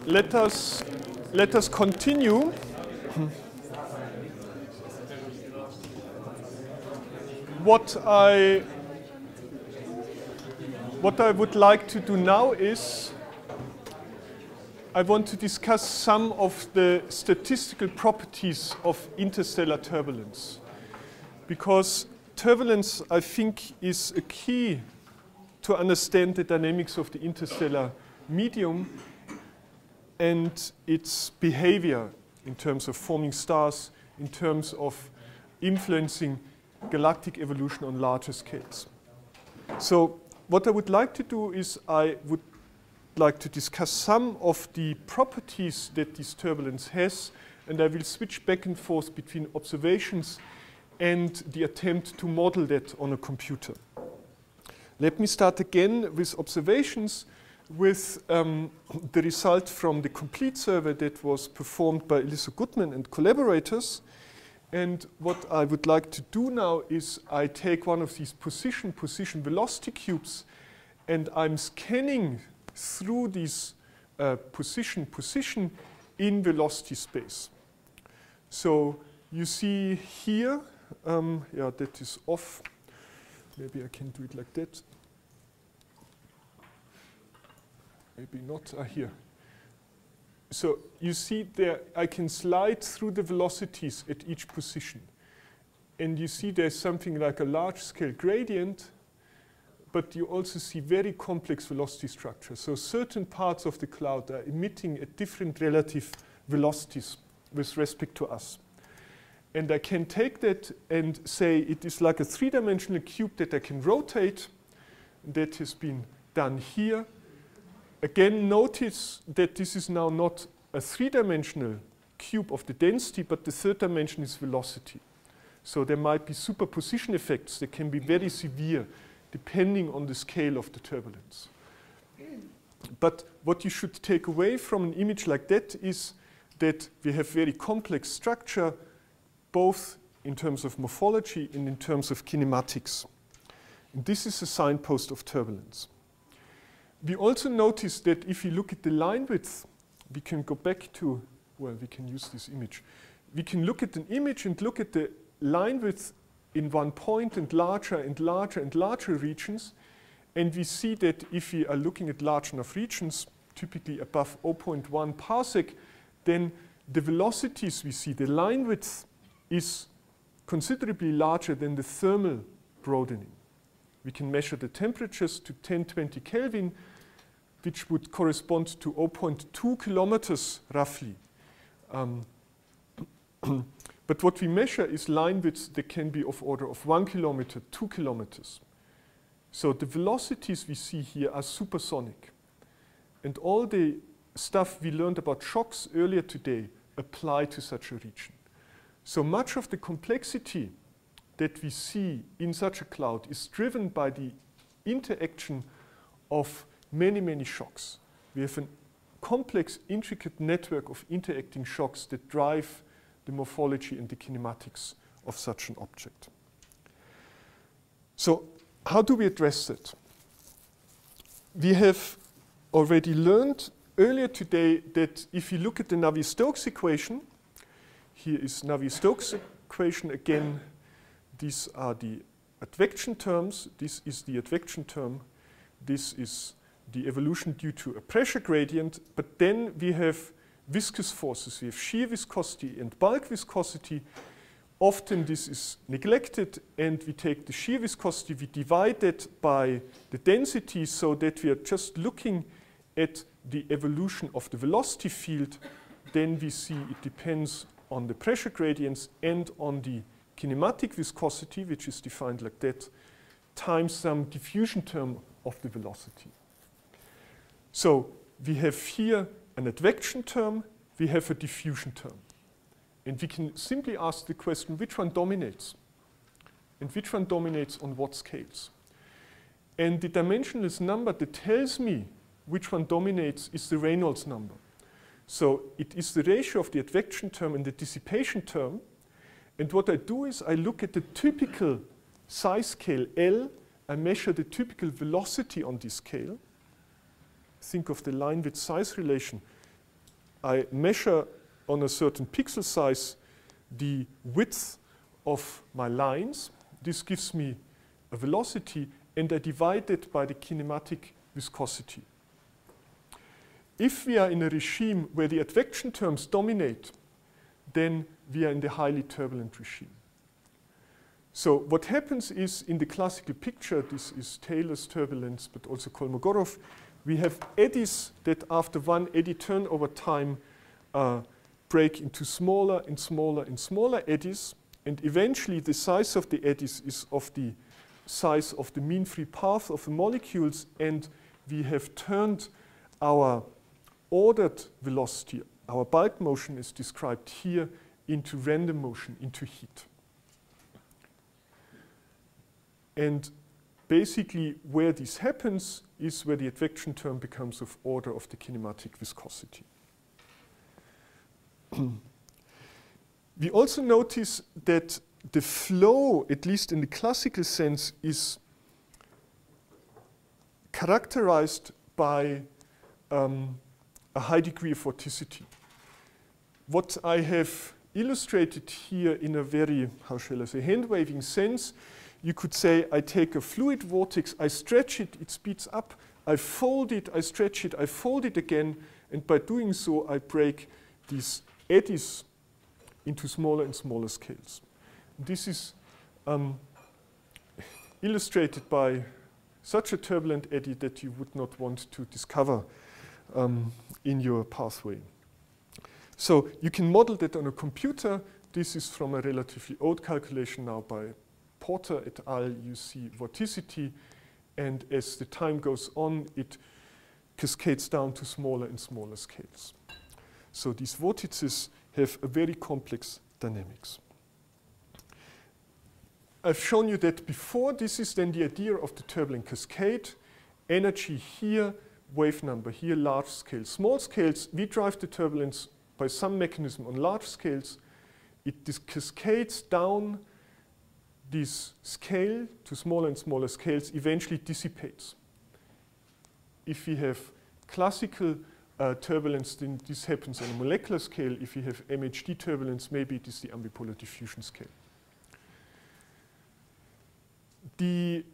let us continue. What I would like to do now is I want to discuss some of the statistical properties of interstellar turbulence, because turbulence, I think, is a key to understand the dynamics of the interstellar medium and its behavior in terms of forming stars, in terms of influencing galactic evolution on larger scales. So what I would like to do is I would like to discuss some of the properties that this turbulence has, and I will switch back and forth between observations and the attempt to model that on a computer. Let me start again with observations with the result from the complete survey that was performed by Elissa Goodman and collaborators. And what I would like to do now is I take one of these position velocity cubes, and I'm scanning through this position in velocity space. So you see here, yeah, that is off. Maybe I can do it like that. Maybe not. Here. So you see there, I can slide through the velocities at each position. And you see there's something like a large-scale gradient, but you also see very complex velocity structures. So certain parts of the cloud are emitting at different relative velocities with respect to us. And I can take that and say it is like a three-dimensional cube that I can rotate. That has been done here. Again, notice that this is now not a three-dimensional cube of the density, but the third dimension is velocity. So there might be superposition effects that can be very severe depending on the scale of the turbulence. But what you should take away from an image like that is that we have very complex structure, both in terms of morphology and in terms of kinematics. And this is a signpost of turbulence. We also notice that if you look at the line width, we can go back to, well, we can use this image. We can look at an image and look at the line width in one point and larger and larger and larger regions. And we see that if we are looking at large enough regions, typically above 0.1 parsec, then the velocities we see, the line width is considerably larger than the thermal broadening. We can measure the temperatures to 1020 Kelvin, which would correspond to 0.2 kilometers roughly. But what we measure is line widths that can be of order of 1 kilometer, 2 kilometers. So the velocities we see here are supersonic. And all the stuff we learned about shocks earlier today apply to such a region. So much of the complexity that we see in such a cloud is driven by the interaction of many, many shocks. We have a complex, intricate network of interacting shocks that drive the morphology and the kinematics of such an object. So how do we address that? We have already learned earlier today that if you look at the Navier-Stokes equation, here is Navier-Stokes equation again. These are the advection terms. This is the advection term. This is the evolution due to a pressure gradient. But then we have viscous forces. We have shear viscosity and bulk viscosity. Often this is neglected, and we take the shear viscosity, we divide it by the density so that we are just looking at the evolution of the velocity field. Then we see it depends on the pressure gradients and on the kinematic viscosity, which is defined like that, times some diffusion term of the velocity. So we have here an advection term, we have a diffusion term. And we can simply ask the question, which one dominates? And which one dominates on what scales? And the dimensionless number that tells me which one dominates is the Reynolds number. So it is the ratio of the advection term and the dissipation term. And what I do is I look at the typical size scale L, I measure the typical velocity on this scale. Think of the line width size relation. I measure on a certain pixel size the width of my lines. This gives me a velocity, and I divide it by the kinematic viscosity. If we are in a regime where the advection terms dominate, then we are in the highly turbulent regime. So what happens is, in the classical picture, this is Taylor's turbulence, but also Kolmogorov, we have eddies that after one eddy turn over time break into smaller and smaller and smaller eddies, and eventually the size of the eddies is of the size of the mean free path of the molecules, and we have turned our ordered velocity, our bulk motion is described here, into random motion, into heat. And basically where this happens is where the advection term becomes of order of the kinematic viscosity. We also notice that the flow, at least in the classical sense, is characterized by a high degree of vorticity. What I have illustrated here in a very, how shall I say, hand-waving sense, you could say I take a fluid vortex, I stretch it, it speeds up, I fold it, I stretch it, I fold it again, and by doing so I break these eddies into smaller and smaller scales. This is illustrated by such a turbulent eddy that you would not want to discover in your pathway. So you can model that on a computer. This is from a relatively old calculation now by Porter et al. You see vorticity, and as the time goes on, it cascades down to smaller and smaller scales. So these vortices have a very complex dynamics. I've shown you that before. This is then the idea of the turbulent cascade. Energy here, wave number here, large scale, small scales. We drive the turbulence by some mechanism on large scales. It cascades down this scale to smaller and smaller scales, eventually dissipates. If we have classical turbulence, then this happens on a molecular scale. If we have MHD turbulence, maybe it is the ambipolar diffusion scale. The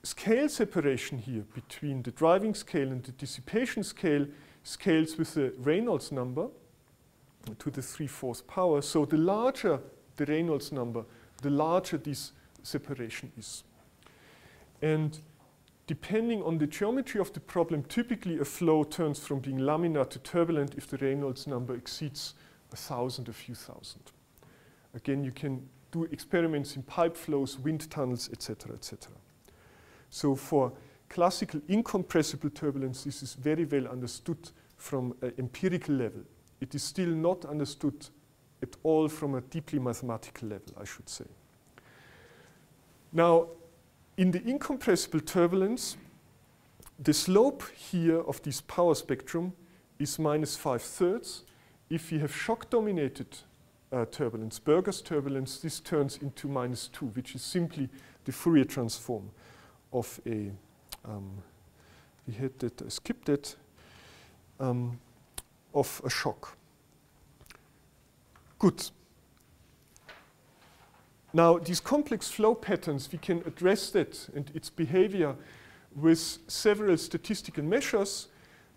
scale separation here between the driving scale and the dissipation scale scales with the Reynolds number to the 3/4 power. So the larger the Reynolds number, the larger this separation is. And depending on the geometry of the problem, typically a flow turns from being laminar to turbulent if the Reynolds number exceeds 1,000, a few thousand. Again, you can do experiments in pipe flows, wind tunnels, etc., etc. So for classical incompressible turbulence, this is very well understood from an empirical level. It is still not understood at all from a deeply mathematical level, I should say. Now, in the incompressible turbulence, the slope here of this power spectrum is -5/3. If we have shock-dominated turbulence, Berger's turbulence, this turns into -2, which is simply the Fourier transform of a, we had that, I skipped that, of a shock. Good. Now, these complex flow patterns, we can address that and its behavior with several statistical measures.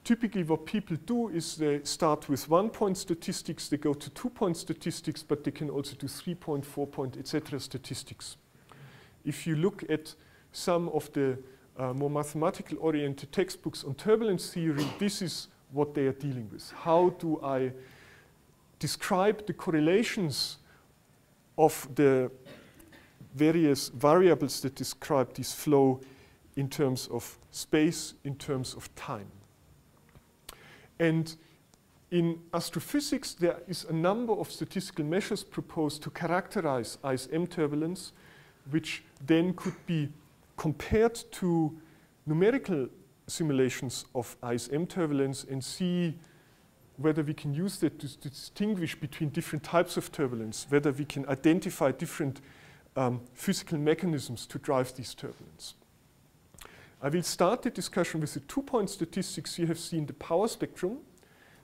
Typically, what people do is they start with 1-point statistics, they go to 2-point statistics, but they can also do 3-point, 4-point, etc. statistics. If you look at some of the more mathematical-oriented textbooks on turbulence theory, this is what they are dealing with. How do I describe the correlations of the various variables that describe this flow in terms of space, in terms of time? And in astrophysics, there is a number of statistical measures proposed to characterize ISM turbulence, which then could be compared to numerical simulations of ISM turbulence and see whether we can use that to distinguish between different types of turbulence, whether we can identify different physical mechanisms to drive these turbulence. I will start the discussion with the 2-point statistics. You have seen the power spectrum.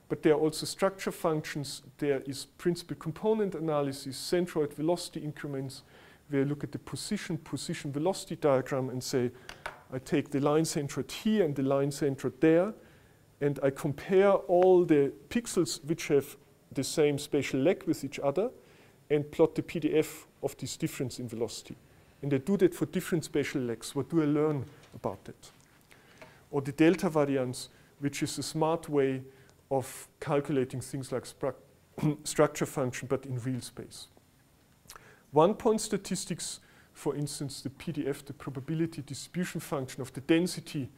but there are also structure functions. There is principal component analysis, centroid velocity increments, where you look at the position velocity diagram and say, I take the line centroid here and the line centroid there, and I compare all the pixels which have the same spatial leg with each other and plot the PDF of this difference in velocity. And I do that for different spatial legs. What do I learn about that? Or the delta variance, which is a smart way of calculating things like structure function, but in real space. One-point statistics, for instance, the PDF, the probability distribution function of the density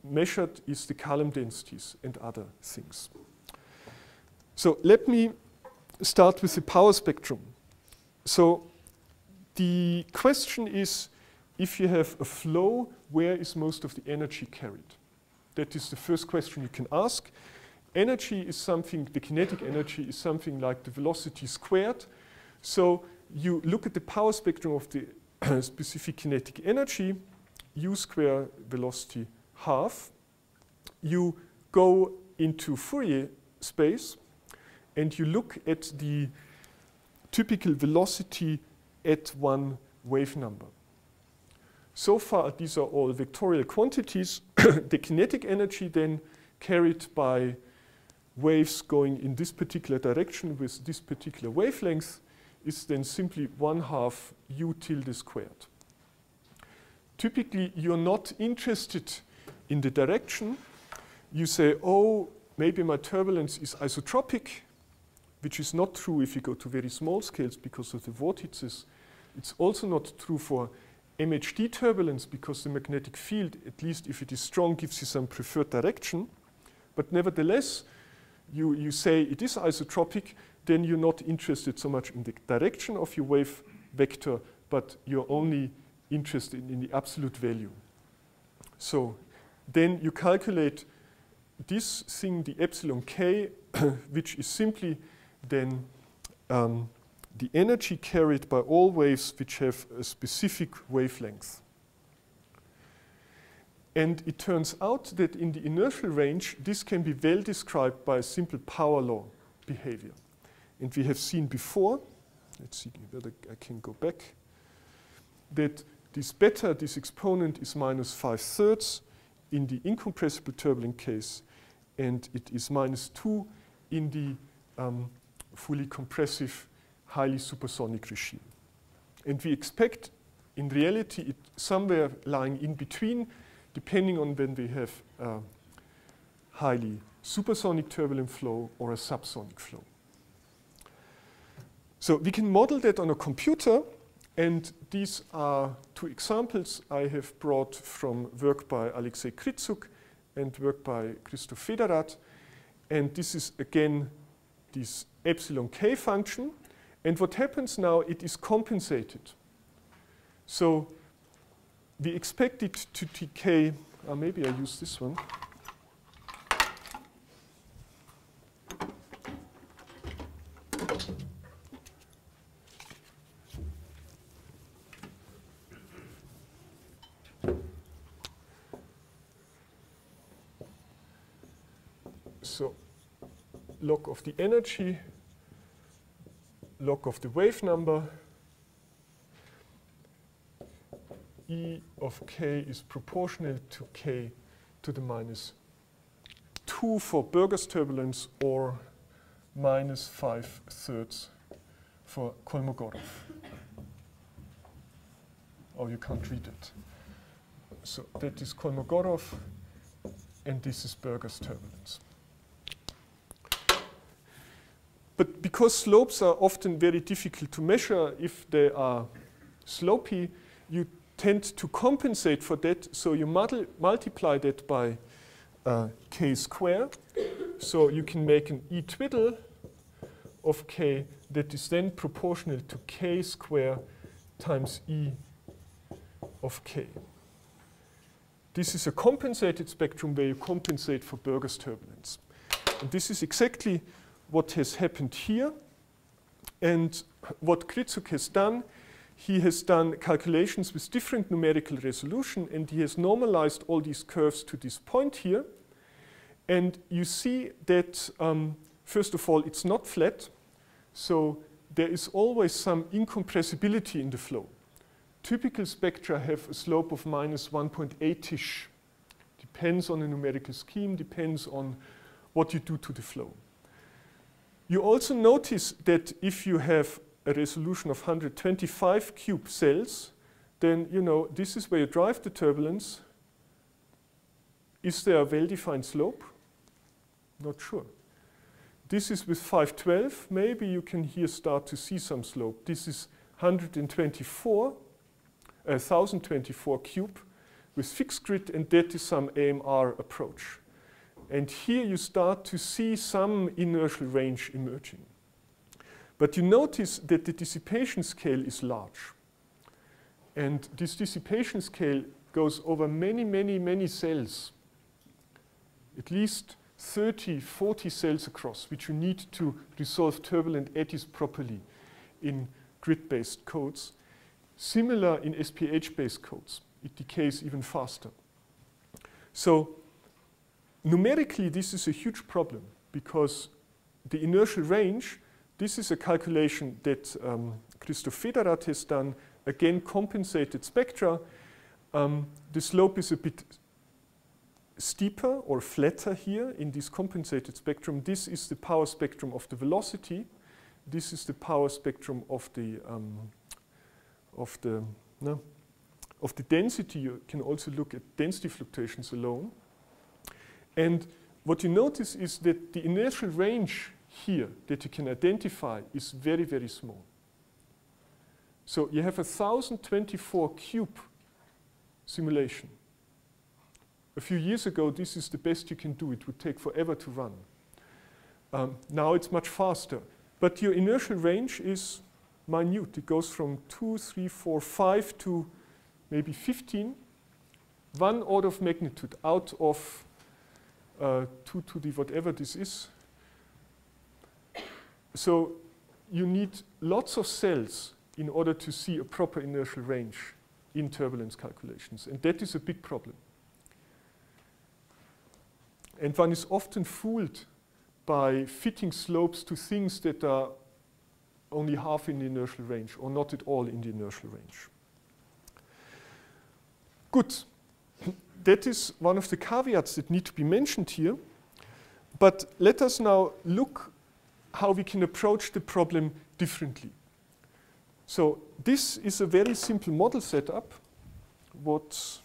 measured is the column densities and other things. So let me start with the power spectrum. So the question is, if you have a flow, where is most of the energy carried? That is the first question you can ask. Energy is something, the kinetic energy is something like the velocity squared. So you look at the power spectrum of the specific kinetic energy, u square velocity half. You go into Fourier space and you look at the typical velocity at one wave number. So far, these are all vectorial quantities. The kinetic energy then carried by waves going in this particular direction with this particular wavelength is then simply 1/2 u tilde squared. Typically, you're not interested in the direction. You say, oh, maybe my turbulence is isotropic, which is not true if you go to very small scales because of the vortices. It's also not true for MHD turbulence because the magnetic field, at least if it is strong, gives you some preferred direction. But nevertheless, you say it is isotropic, then you're not interested so much in the direction of your wave vector, but you're only interested in the absolute value. So then you calculate this thing, the epsilon k, which is simply then the energy carried by all waves which have a specific wavelength. And it turns out that in the inertial range, this can be well described by a simple power law behavior. And we have seen before, let's see whether I can go back, that this beta, this exponent is -5/3 in the incompressible turbulent case, and it is -2 in the fully compressive, highly supersonic regime. And we expect, in reality, it somewhere lying in between, depending on when we have a highly supersonic turbulent flow or a subsonic flow. So we can model that on a computer, and these are two examples I have brought from work by Alexei Krytsuk and work by Christoph Federath. And this is, again, this epsilon k function. And what happens now, it is compensated. So we expect it to decay. Maybe I use this one. So log of the energy, log of the wave number, E of k is proportional to k to the -2 for Berger's turbulence or -5/3 for Kolmogorov. Oh, you can't read it. So that is Kolmogorov, and this is Berger's turbulence. But because slopes are often very difficult to measure if they are slopy, you tend to compensate for that, so you multiply that by k square. So you can make an E twiddle of k that is then proportional to k square times E of k. This is a compensated spectrum where you compensate for Berger's turbulence. And this is exactly what has happened here. And what Krytsuk has done, he has done calculations with different numerical resolution, and he has normalized all these curves to this point here. And you see that, first of all, it's not flat. So there is always some incompressibility in the flow. Typical spectra have a slope of minus 1.8-ish. Depends on the numerical scheme, depends on what you do to the flow. You also notice that if you have a resolution of 125 cube cells, then this is where you drive the turbulence. Is there a well-defined slope? Not sure. This is with 512. Maybe you can here start to see some slope. This is 1024 cube with fixed grid, and that is some AMR approach. And here you start to see some inertial range emerging. But you notice that the dissipation scale is large. And this dissipation scale goes over many, many, many cells. At least 30, 40 cells across, which you need to resolve turbulent eddies properly in grid-based codes. Similar in SPH-based codes. It decays even faster. So numerically, this is a huge problem because the inertial range, this is a calculation that Christoph Federath has done, again compensated spectra. The slope is a bit steeper or flatter here in this compensated spectrum. This is the power spectrum of the velocity. This is the power spectrum of the density. You can also look at density fluctuations alone. And what you notice is that the inertial range here that you can identify is very, very small. So you have a 1024 cube simulation. A few years ago, this is the best you can do. It would take forever to run. Now it's much faster. But your inertial range is minute. It goes from 2, 3, 4, 5 to maybe 15. 1 order of magnitude out of 2 to the whatever this is. So you need lots of cells in order to see a proper inertial range in turbulence calculations. And that is a big problem. And one is often fooled by fitting slopes to things that are only half in the inertial range or not at all in the inertial range. Good. That is one of the caveats that need to be mentioned here. But let us now look how we can approach the problem differently. So this is a very simple model setup. What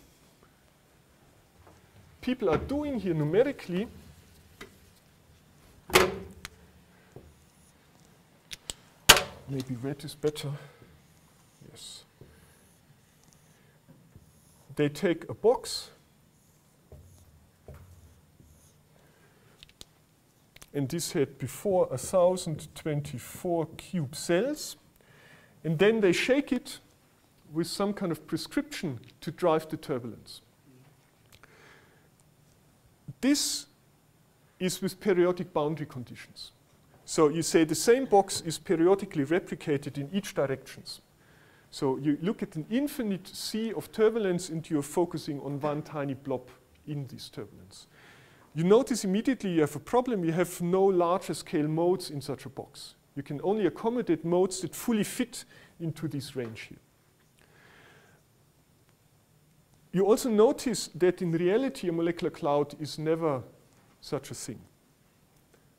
people are doing here numerically maybe red is better. Yes. They take a box and this had before 1024 cube cells, and then they shake it with some kind of prescription to drive the turbulence. This is with periodic boundary conditions. So you say the same box is periodically replicated in each directions. So you look at an infinite sea of turbulence and you're focusing on one tiny blob in this turbulence. You notice immediately you have a problem. You have no larger scale modes in such a box. You can only accommodate modes that fully fit into this range here. You also notice that in reality a molecular cloud is never such a thing.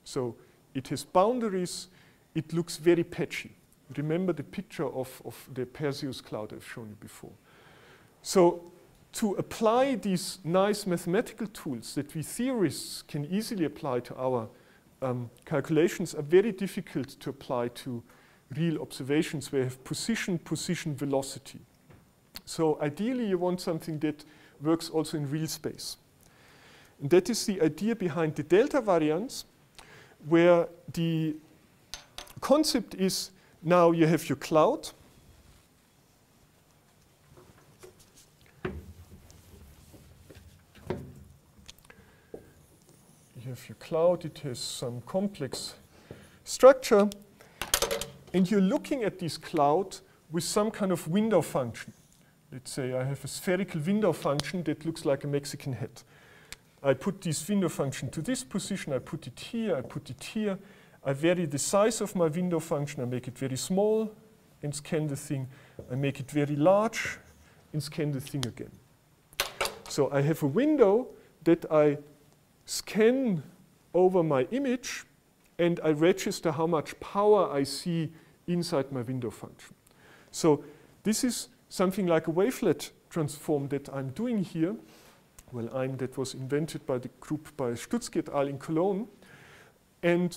So it has boundaries, it looks very patchy. Remember the picture of the Perseus cloud I've shown you before. So to apply these nice mathematical tools that we theorists can easily apply to our calculations are very difficult to apply to real observations where you have position, velocity. So ideally you want something that works also in real space. And that is the idea behind the delta variance, where the concept is now you have your cloud. You have your cloud, it has some complex structure, and you're looking at this cloud with some kind of window function. Let's say I have a spherical window function that looks like a Mexican hat. I put this window function to this position, I put it here, I put it here. I vary the size of my window function, I make it very small and scan the thing. I make it very large and scan the thing again. So I have a window that I scan over my image and I register how much power I see inside my window function. So this is something like a wavelet transform that I'm doing here. Well, that was invented by the group by Stutzky et al. In Cologne. And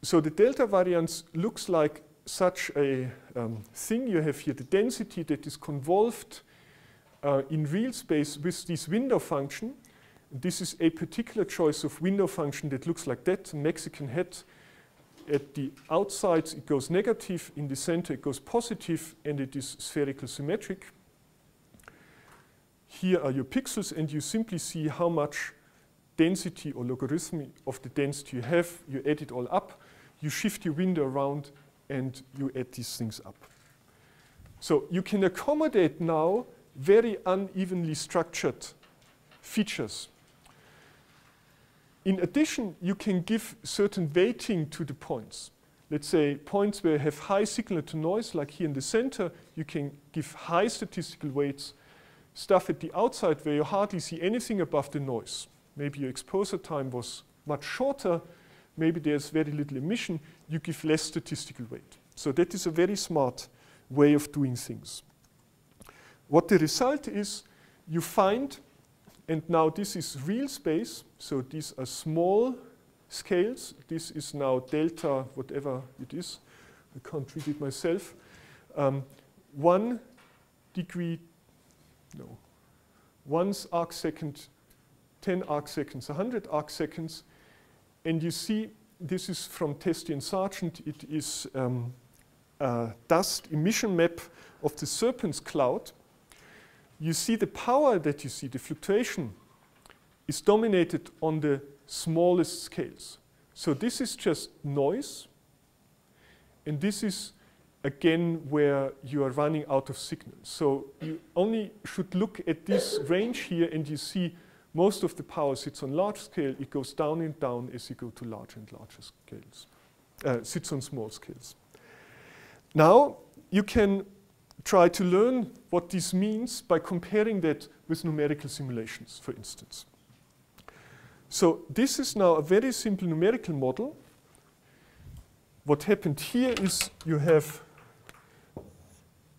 so the delta variance looks like such a thing. You have here the density that is convolved in real space with this window function. This is a particular choice of window function that looks like that, a Mexican hat. At the outsides it goes negative, in the center it goes positive, and it is spherical symmetric. Here are your pixels, and you simply see how much density or logarithm of the density you have. You add it all up, you shift your window around, and you add these things up. So you can accommodate now very unevenly structured features. In addition, you can give certain weighting to the points. Let's say points where you have high signal to noise, like here in the center, you can give high statistical weights. Stuff at the outside where you hardly see anything above the noise. Maybe your exposure time was much shorter, maybe there's very little emission, you give less statistical weight. So that is a very smart way of doing things. What the result is, you find, and now this is real space, so these are small scales. This is now delta, whatever it is. I can't read it myself. 1 degree, no, 1 arc second, 10 arc seconds, 100 arc seconds. And you see, this is from Testi and Sargent. It is a dust emission map of the Serpens cloud. You see the power that you see, the fluctuation, is dominated on the smallest scales. So this is just noise. And this is, again, where you are running out of signal. So you only should look at this range here, and you see most of the power sits on large scale. It goes down and down as you go to larger and larger scales. Sits on small scales. Now you can try to learn what this means by comparing that with numerical simulations, for instance. So this is now a very simple numerical model. What happened here is you have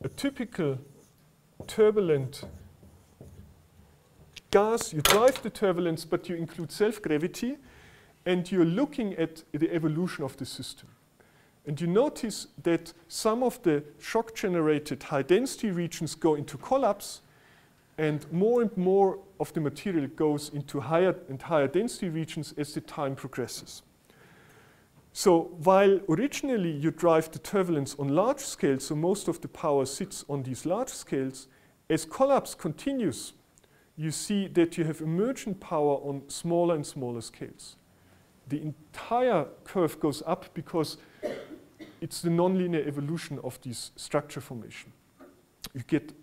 a typical turbulent gas. You drive the turbulence, but you include self-gravity, and you're looking at the evolution of the system. And you notice that some of the shock-generated high-density regions go into collapse, and more of the material goes into higher and higher density regions as the time progresses. So while originally you drive the turbulence on large scales, so most of the power sits on these large scales, as collapse continues, you see that you have emergent power on smaller and smaller scales. The entire curve goes up because it's the nonlinear evolution of this structure formation. You get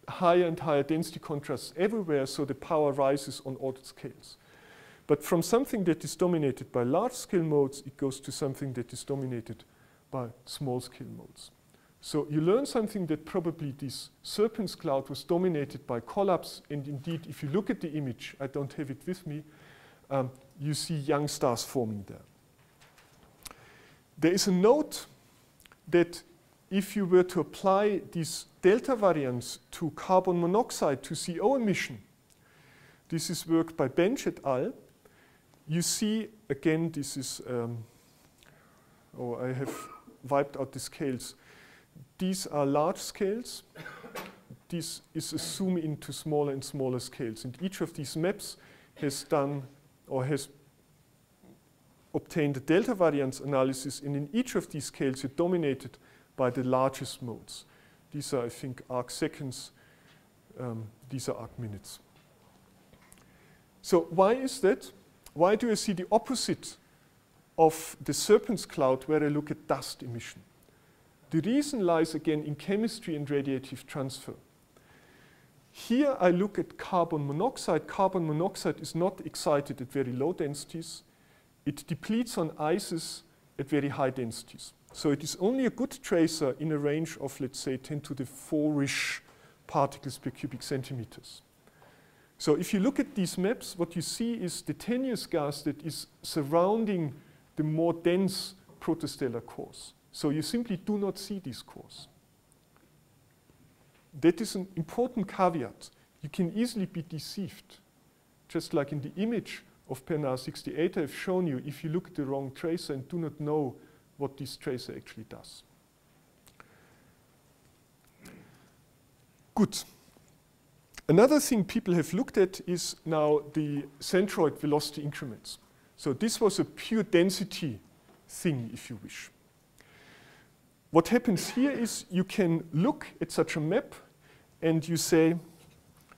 higher and higher density contrasts everywhere, so the power rises on ordered scales. But from something that is dominated by large-scale modes, it goes to something that is dominated by small-scale modes. So you learn something that probably this Serpens cloud was dominated by collapse, and indeed, if you look at the image, I don't have it with me, you see young stars forming there. There is a note that if you were to apply this delta variance to carbon monoxide, to CO emission, this is work by Bench et al. You see, again, this is, I have wiped out the scales. These are large scales. This is a zoom into smaller and smaller scales. And each of these maps has done or has obtained a delta variance analysis. And in each of these scales, you're dominated by the largest modes. These are, I think, arc seconds. These are arc minutes. So why is that? Why do I see the opposite of the Serpens cloud where I look at dust emission? The reason lies again in chemistry and radiative transfer. Here I look at carbon monoxide. Carbon monoxide is not excited at very low densities. It depletes on ices at very high densities. So it is only a good tracer in a range of, let's say, 10 to the 4-ish particles per cubic centimeters. So if you look at these maps, what you see is the tenuous gas that is surrounding the more dense protostellar cores. So you simply do not see these cores. That is an important caveat. You can easily be deceived. Just like in the image of Pernard 68 I've shown you, if you look at the wrong tracer and do not know what this tracer actually does. Good. Another thing people have looked at is now the centroid velocity increments. So this was a pure density thing, if you wish. What happens here is you can look at such a map and you say,